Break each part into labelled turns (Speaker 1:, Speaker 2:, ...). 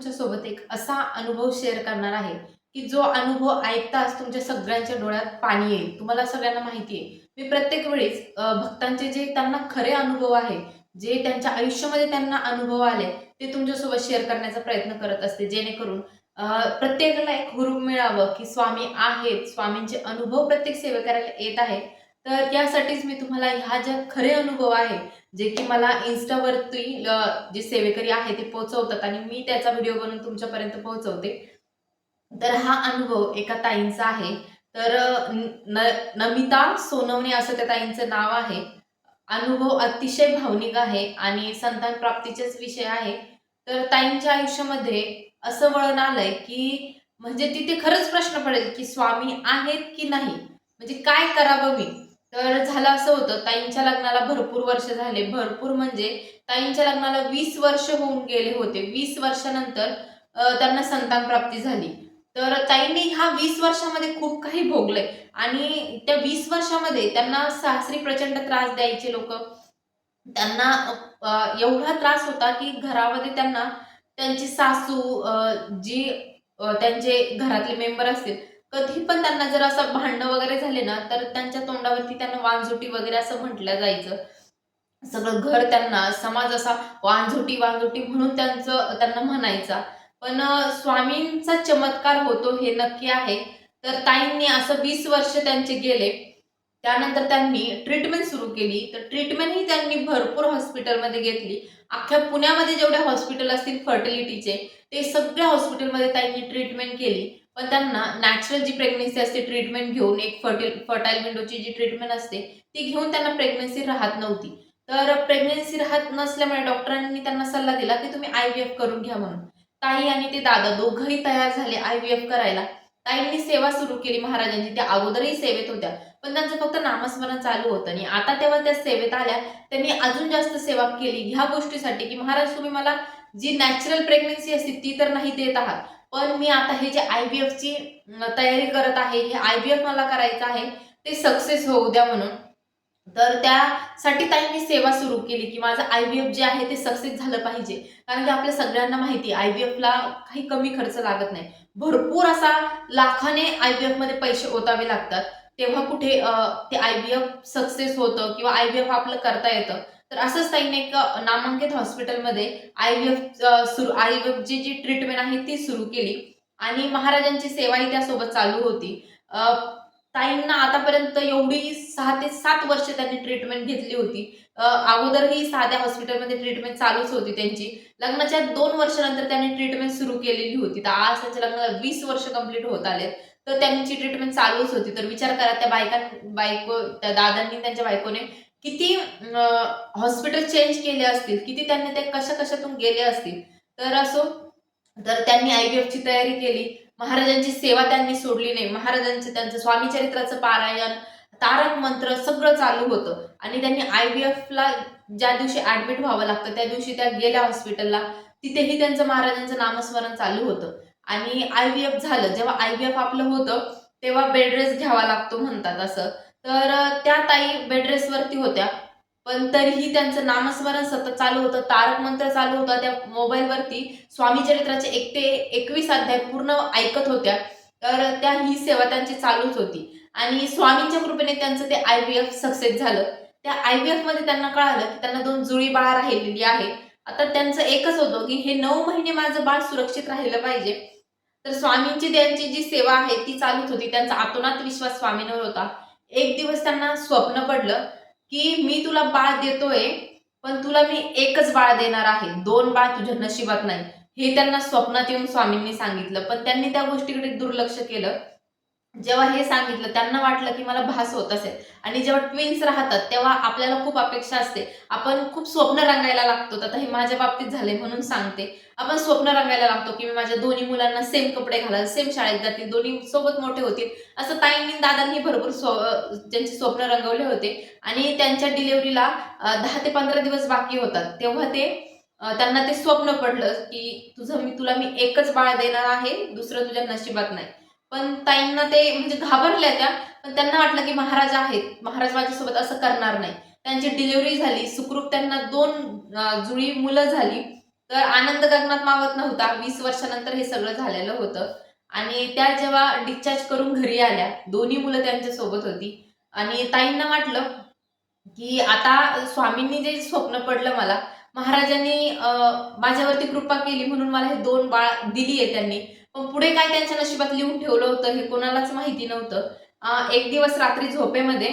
Speaker 1: तुमच्यासोबत एक असा अनुभव शेअर करणार आहे, की जो अनुभव ऐकताच तुमच्या सगळ्यांच्या डोळ्यात पाणी येईल. तुम्हाला सगळ्यांना माहिती आहे, मी प्रत्येक वेळेस भक्तांचे जे त्यांना खरे अनुभव आहे, जे त्यांच्या आयुष्यामध्ये त्यांना अनुभव आले, ते तुमच्यासोबत शेअर करण्याचा प्रयत्न करत असते. जेणेकरून प्रत्येकाला एक हुरूप मिळावं, की स्वामी आहेत, स्वामींचे अनुभव प्रत्येक सेवेकऱ्याला येत आहे. तर यासाठीच मी तुम्हाला ह्या ज्या खरे अनुभव आहे, जे की मला Instaवरती जे सेवेकरी आहे ते पोहोचवतात आणि मी त्याचा व्हिडिओ बनवून तुमच्यापर्यंत पोहोचवते. तर हा अनुभव एका ताईंचा आहे. तर नमिता सोनवणे असं त्या ताईंचं नाव आहे. अनुभव अतिशय भावनिक आहे आणि संतान प्राप्तीचाच विषय आहे. तर ताईंच्या आयुष्यामध्ये असं वळण आलंय, की म्हणजे तिथे खरंच प्रश्न पडेल, की स्वामी आहेत की नाही? म्हणजे काय करावं मी? तर झालं असं होतं, ताईंच्या लग्नाला भरपूर वर्ष झाले. भरपूर म्हणजे ताईंच्या लग्नाला 20 वर्ष होऊन गेले होते. 20 वर्षानंतर त्यांना संतान प्राप्ती झाली. तर ताईंनी ह्या 20 वर्षामध्ये खूप काही भोगलंय आणि त्या 20 वर्षामध्ये त्यांना सासरी प्रचंड त्रास द्यायचे लोकं. त्यांना एवढा त्रास होता, की घरामध्ये त्यांना त्यांची सासू जी त्यांचे घरातले मेंबर असतील, कधी पण त्यांना जर असं भांडणं वगैरे झाले ना, तर त्यांच्या तोंडावरती त्यांना वांझोटी वगैरे असं म्हटलं जायचं. सगळं घर त्यांना समाज असा वांझोटी, वांझोटी म्हणून त्यांना म्हणायचा. पण स्वामींचा चमत्कार होतो हे नक्की आहे. तर ताईंनी असं 20 वर्ष त्यांचे गेले. त्यानंतर त्यांनी ट्रीटमेंट सुरू केली. तर ट्रीटमेंट ही त्यांनी भरपूर हॉस्पिटलमध्ये घेतली. अख्ख्या पुण्यामध्ये जेवढे हॉस्पिटल असतील फर्टिलिटीचे, ते सगळ्या हॉस्पिटलमध्ये ताईंनी ट्रीटमेंट केली. पण त्यांना नॅचरल जी प्रेग्नन्सी असते ट्रीटमेंट घेऊन एक फर्टाईल विंडोची जी ट्रीटमेंट असते, ती घेऊन त्यांना प्रेग्नन्सी राहत नव्हती. तर प्रेग्नन्सी राहत नसल्यामुळे डॉक्टरांनी त्यांना सल्ला दिला, की तुम्ही आय-व्ही-एफ करून घ्या म्हणून. ताई आणि ते दादा दोघंही तयार झाले आय-व्ही-एफ करायला. ताईंनी सेवा सुरू केली महाराजांची. त्या अगोदरही सेवेत होत्या. पण त्यांचं फक्त नामस्मरण चालू होतं आणि आता तेव्हा त्या सेवेत आल्या, त्यांनी अजून जास्त सेवा केली ह्या गोष्टीसाठी, की महाराज तुम्ही मला जी नॅचरल प्रेग्नन्सी असते ती तर नाही देत आहात. पण मी आता हे जे आय-व्ही-एफची तयारी करत आहे, हे आय-व्ही-एफ मला करायचं आहे, ते सक्सेस होऊ द्या म्हणून. तर त्यासाठी ताईंनी सेवा सुरू केली, की माझं आय-व्ही-एफ जे आहे ते सक्सेस झालं पाहिजे. कारण की आपल्या सगळ्यांना माहिती आहे आय-व्ही-एफला काही कमी खर्च लागत नाही. भरपूर असा लाखाने आय-व्ही-एफमध्ये पैसे ओतावे लागतात. तेव्हा कुठे ते आय-व्ही-एफ सक्सेस होतं किंवा आय-व्ही-एफ आपलं करता येतं. तर असंच ताईंनी एक नामांकित हॉस्पिटलमध्ये आय-व्ही-एफची जी ट्रीटमेंट आहे ती सुरू केली आणि महाराजांची सेवाही त्यासोबत चालू होती. ताईंना आतापर्यंत एवढी 6 ते 7 वर्ष त्यांनी ट्रीटमेंट घेतली होती. अगोदरही साध्या हॉस्पिटलमध्ये ट्रीटमेंट चालूच होती त्यांची. लग्नाच्या 2 वर्षानंतर त्यांनी ट्रीटमेंट सुरू केलेली होती. तर आज त्यांच्या लग्नाला 20 वर्ष कंप्लीट होत आलेत. तर त्यांची ट्रीटमेंट चालूच होती. तर विचार करा त्या त्या दादांनी त्यांच्या बायकोने किती हॉस्पिटल चेंज केले असतील, किती त्यांनी ते कशा-कशातून गेले असतील. तर असो, तर त्यांनी आय-व्ही-एफची तयारी केली. महाराजांची सेवा त्यांनी सोडली नाही. महाराजांचं त्यांचं स्वामी चरित्राचं पारायण, तारक मंत्र सगळं चालू होतं आणि त्यांनी आय-व्ही-एफला ज्या दिवशी ॲडमिट व्हावं लागतं, त्या दिवशी त्या गेल्या हॉस्पिटलला. तिथेही त्यांचं महाराजांचं नामस्मरण चालू होतं आणि आय-व्ही-एफ झालं. जेव्हा आय-व्ही-एफ आपलं होतं, तेव्हा बेड रेस्ट घ्यावा लागतो म्हणतात असं. तर त्या ताई बेड रेस्टवरती होत्या. पण तरीही त्यांचं नामस्मरण सतत चालू होतं. तारक मंत्र चालू होता. त्या मोबाईलवरती स्वामी चरित्राचे 1 ते 21 अध्याय पूर्ण ऐकत होत्या. तर त्या ही सेवा त्यांची चालूच होती आणि स्वामींच्या कृपेने त्यांचं ते आय-व्ही-एफ सक्सेस झालं. त्या आय-व्ही-एफमध्ये त्यांना कळालं, की त्यांना 2 जुळी बाळं राहिलेली आहे. आता त्यांचं एकच होतं, की हे 9 महिने माझं बाळ सुरक्षित राहिलं पाहिजे. तर स्वामींची त्यांची जी सेवा आहे ती चालूच होती. त्यांचा अतोनात विश्वास स्वामींवर होता. एक दिवस त्यांना स्वप्न पडलं, की मी तुला बाळ देतोय, पण तुला मी एकच बाळ देणार आहे. 2 बाळ तुझ्या नशिबात नाही. हे त्यांना स्वप्नात येऊन स्वामींनी सांगितलं. पण त्यांनी त्या गोष्टीकडे दुर्लक्ष केलं. जेव्हा हे सांगितलं त्यांना वाटलं, की मला भास होत असेल आणि जेव्हा ट्विन्स राहतात, तेव्हा आपल्याला खूप अपेक्षा असते. आपण खूप स्वप्न रंगायला लागतो. आता हे माझ्या बाबतीत झाले म्हणून सांगते. आपण स्वप्न रंगायला लागतो, की मी माझ्या दोन्ही मुलांना सेम कपडे घालेल, सेम शाळेत जातील, दोन्ही सोबत मोठे होतील. असं ताईंनी, दादांनी भरपूर त्यांचे स्वप्न रंगवले होते आणि त्यांच्या डिलिव्हरीला 10 ते 15 दिवस बाकी होतात. तेव्हा त्यांना ते स्वप्न पडलं, की तुला मी एकच बाळ देणार आहे, दुसरं तुझ्या नशिबात नाही. पण ताईंना ते म्हणजे घाबरल्या त्या, पण त्यांना वाटलं, की महाराज आहेत, महाराज माझ्यासोबत असं करणार नाही. त्यांची डिलिव्हरी झाली, सुखरूप त्यांना 2 जुळी मुलं झाली. तर आनंद गगनात मावत नव्हता. 20 वर्षानंतर हे सगळं झालेलं होतं आणि त्या जेव्हा डिस्चार्ज करून घरी आल्या, दोन्ही मुलं त्यांच्यासोबत होती आणि ताईंना वाटलं, की आता स्वामींनी जे स्वप्न पडलं मला, महाराजांनी माझ्यावरती कृपा केली म्हणून मला हे 2 बाळ दिली आहे त्यांनी. पण पुढे काय त्यांच्या नशिबात लिहून ठेवलं होतं हे कोणालाच माहिती नव्हतं. एक दिवस रात्री झोपेमध्ये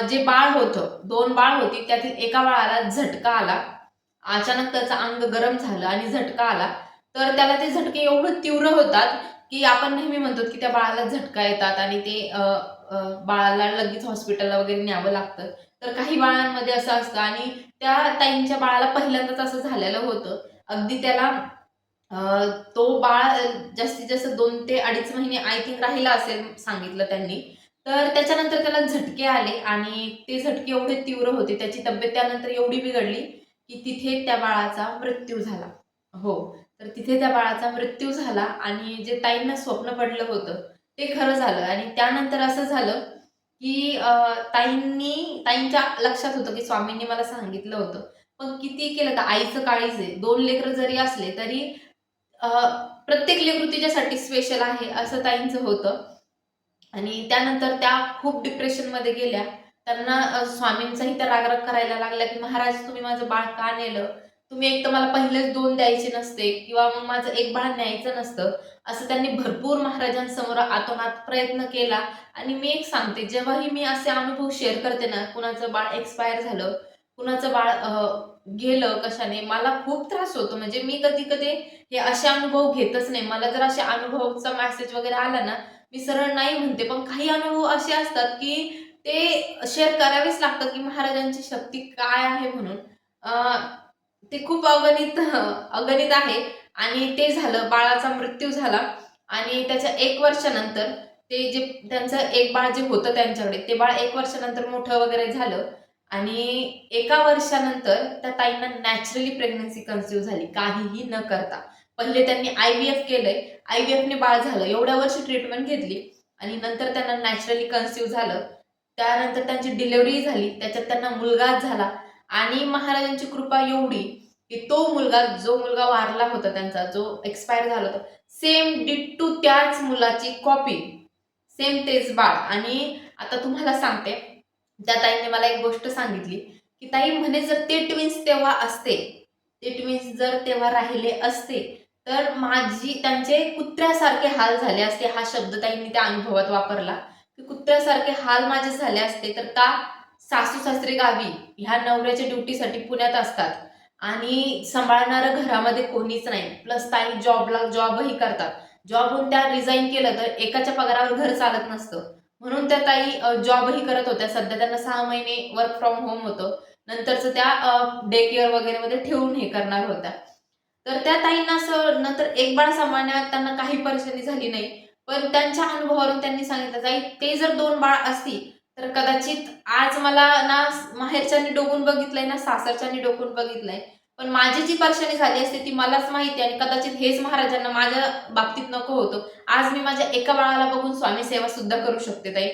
Speaker 1: जे बाळ होतं, 2 बाळ होती त्यातील एका बाळाला झटका आला. अचानक त्याचं अंग गरम झालं आणि झटका आला. तर त्याला ते झटके एवढं तीव्र होतात, की आपण नेहमी म्हणतो, की त्या बाळाला झटका येतात आणि ते बाळाला लगेच हॉस्पिटलला वगैरे न्यावं लागतं. तर काही बाळांमध्ये असं असतं आणि त्या ताईंच्या बाळाला पहिल्यांदाच असं झालेलं होतं. अगदी त्याला अ, तो बाळ जास्तीत जास्त 2 ते 2.5 महिने आय थिंक राहिला असेल सांगितलं त्यांनी. तर त्याच्यानंतर त्याला झटके आले आणि ते झटके एवढे तीव्र होते, त्याची तब्येत त्यानंतर एवढी बिघडली, की तिथे त्या बाळाचा मृत्यू झाला. हो, तर तिथे त्या बाळाचा मृत्यू झाला आणि जे ताईंना स्वप्न पडलं होतं, ते खरं झालं आणि त्यानंतर असं झालं, की ताईंच्या लक्षात होतं, की स्वामींनी मला सांगितलं होतं. पण किती केलं तर आईचं काळीज आहे. 2 लेकरं जरी असले तरी अ, प्रत्येक लेकरू तिच्यासाठी स्पेशल आहे, असं ताईंचं होतं. आणि त्यानंतर त्या खूप डिप्रेशनमध्ये गेल्या. त्यांना स्वामींचाही त्या राग-राग करायला लागल्या, की "महाराज तुम्ही माझं बाळ का नेलं? तुम्ही एक तर मला पहिलेच 2 द्यायचे नसते किंवा मग माझं एक बाळ न्यायचं नसतं." असं त्यांनी भरपूर महाराजांसमोर आतोनात प्रयत्न केला. आणि मी एक सांगते, जेव्हाही मी असे अनुभव शेअर करते ना, कुणाचं बाळ एक्सपायर झालं, कुणाचं बाळ गेलं कशाने, मला खूप त्रास होतो. म्हणजे मी कधी-कधी हे असे अनुभव घेतच नाही. मला जर अशा अनुभवाचा मेसेज वगैरे आला ना, मी सरळ नाही म्हणते. पण काही अनुभव असे असतात, की ते शेअर करावेच लागतात, की महाराजांची शक्ती काय आहे म्हणून. अ, ते खूप अगणित आहे आणि ते झालं. बाळाचा मृत्यू झाला आणि त्याच्या 1 वर्षानंतर ते जे त्यांचं एक बाळ जे होतं त्यांच्याकडे, ते बाळ 1 वर्षानंतर मोठं वगैरे झालं आणि 1 वर्षानंतर त्या ताईंना नॅचरली प्रेग्नन्सी कन्सीव्ह झाली, काहीही न करता. पहिले त्यांनी आय-व्ही-एफ केलंय. आय-व्ही-एफने बाळ झालं. एवढ्या वर्ष ट्रीटमेंट घेतली आणि नंतर त्यांना नॅचरली कन्सीव्ह झालं. त्यानंतर त्यांची डिलिव्हरी झाली. त्याच्यात त्यांना मुलगाच झाला आणि महाराजांची कृपा एवढी, की तो मुलगा, जो मुलगा वारला होता त्यांचा, जो एक्सपायर झाला होता, सेम डिट्टो त्याच मुलाची कॉपी, सेम तेच बाळ. आणि आता तुम्हाला सांगते, त्या ताईंनी मला एक गोष्ट सांगितली, की ताई म्हणे जर ते ट्विन्स तेव्हा असते, ते ट्विन्स जर तेव्हा राहिले असते, तर त्यांचे कुत्र्यासारखे हाल झाले असते. हा शब्द ताईंनी त्या अनुभवात वापरला, की कुत्र्यासारखे हाल माझे झाले असते. तर का? सासू-सासरे गावी, ह्या नवऱ्याच्या ड्युटीसाठी पुण्यात असतात आणि सांभाळणारं घरामध्ये कोणीच नाही. प्लस ताई जॉबही करतात. जॉबहून त्या रिझाइन केलं तर एकाच्या पगारावर घर चालत नसतं. म्हणून त्या ताई जॉबही करत होत्या. सध्या त्यांना 6 महिने वर्क फ्रॉम होम होतं. नंतरचं त्या डे केअर वगैरेमध्ये ठेवून हे करणार होत्या. तर त्या ताईंना असं नंतर एक बाळ सांभाळण्यात त्यांना काही परेशानी झाली नाही. पण त्यांच्या अनुभवावरून त्यांनी सांगितलं, "ताई ते जर 2 बाळ असती, तर कदाचित आज मला ना माहेरच्यांनी डोकून बघितलंय ना सासरच्यांनी डोकून बघितलंय. पण माझी जी परेशानी झाली असती ती मलाच माहिती आणि कदाचित हेच महाराजांना माझ्या बाबतीत नको होतं. आज मी माझ्या एका बाळाला बघून स्वामी सेवा सुद्धा करू शकते ताई."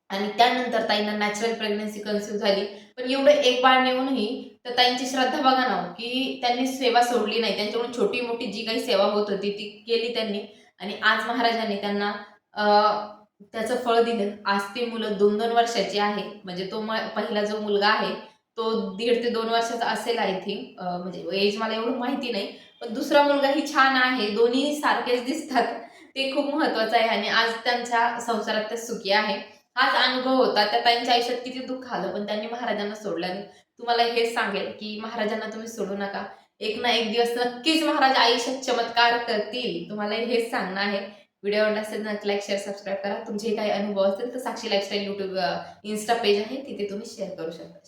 Speaker 1: आणि त्यानंतर ताईंना नॅचरल प्रेग्नन्सी कन्सीव्ह झाली. पण एवढं एक बाळ नेऊनही तर ताईंची श्रद्धा बघा ना हो, की त्यांनी सेवा सोडली नाही. त्यांच्याकडून छोटी-मोठी जी काही सेवा होत होती ती केली त्यांनी आणि आज महाराजांनी त्यांना अ, त्याचं फळ दिलं. आज ती मुलं 2-2 वर्षाची आहे. म्हणजे तो पहिला जो मुलगा आहे, तो 1.5 ते 2 वर्षाचा असेल आय थिंक. म्हणजे एज मला एवढं माहिती नाही. पण दुसरा मुलगाही छान आहे. दोन्ही सारखेच दिसतात. ते खूप महत्वाचं आहे आणि आज त्यांच्या संसारात ते सुखी आहे. हाच अनुभव होता. त्या ताईंच्या आयुष्यात किती दुःख आलं, पण त्यांनी महाराजांना सोडलं नाही. तुम्हाला हेच सांगेल, की महाराजांना तुम्ही सोडू नका. एक ना एक दिवस नक्कीच महाराज आयुष्यात चमत्कार करतील. तुम्हाला हेच सांगणं आहे. व्हिडिओ आवडला असेल तर नक्की लाईक, शेअर, सबस्क्राईब करा. तुमचे काही अनुभव असतील तर साक्षी लाईफस्टाईल YouTube, Insta पेज आहे, तिथे तुम्ही शेअर करू शकता.